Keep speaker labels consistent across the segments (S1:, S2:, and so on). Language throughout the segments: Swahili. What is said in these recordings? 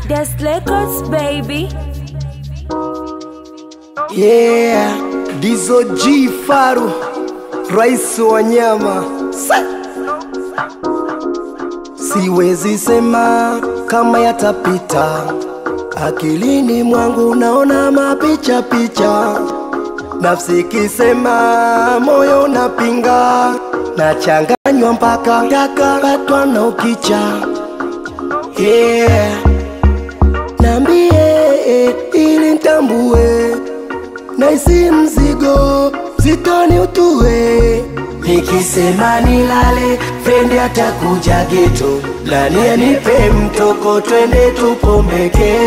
S1: Des Records, baby.
S2: Yeah, Dizo G Faru, Rais wa nyama. Siwezi sema kama yatapita, akilini mwangu naona mapicha picha. Nafsi kisema moyo napinga, nachanganywa mpaka patwa na ukicha. Yeah, nambie ili nitambue, naisi mzigo zitoni utue. Nikisema nilale, friend atakuja geto, nani anipe mtoko twende tupomeke.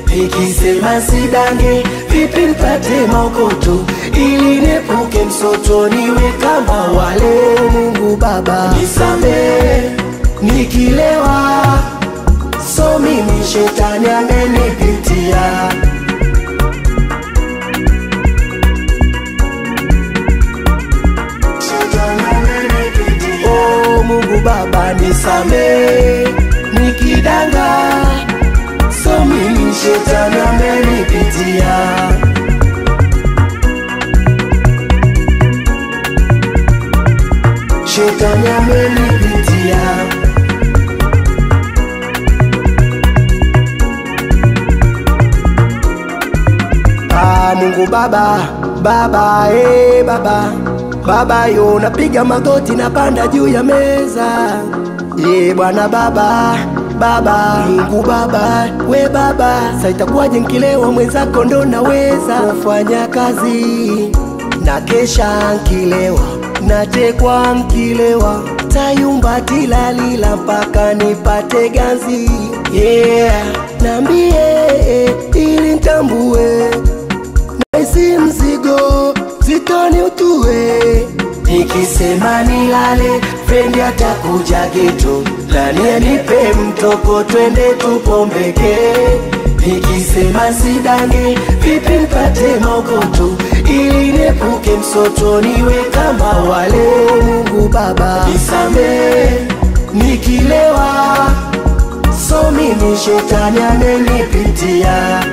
S2: Nikisema sidange, vipi nipate maokoto, ili nepuke msoto niwe kama wale. Mungu Baba nisamehe nikilewa, so mimi shetani amenipitia. Oh Mungu Baba nisamehe nikidanga, so mimi shetani amenipitia. Shetani amenipitia. Mungu Baba, Baba, Baba, Baba yo, napiga magoti napanda juu ya meza. Bwana Baba, Baba, Mungu Baba, we Baba, sasa itakuwaje nkilewa mwenzako ndo naweza kufanya kazi? Na kesha nkilewa, natekwa nkilewa, tayumba tilalila mpaka nipate ganzi. Yeah, nambie ili nitambue, naisi mzigo zitoni utue. Nikisema nilale, friend atakuja geto, nani anipe mtoko twende tupombeke. Nikisema sidange, vipi nipate maokoto, ili nepuke msoto niwe kama wale. Mungu Baba nisamehe nikilewa, so mimi shetani amenipitia.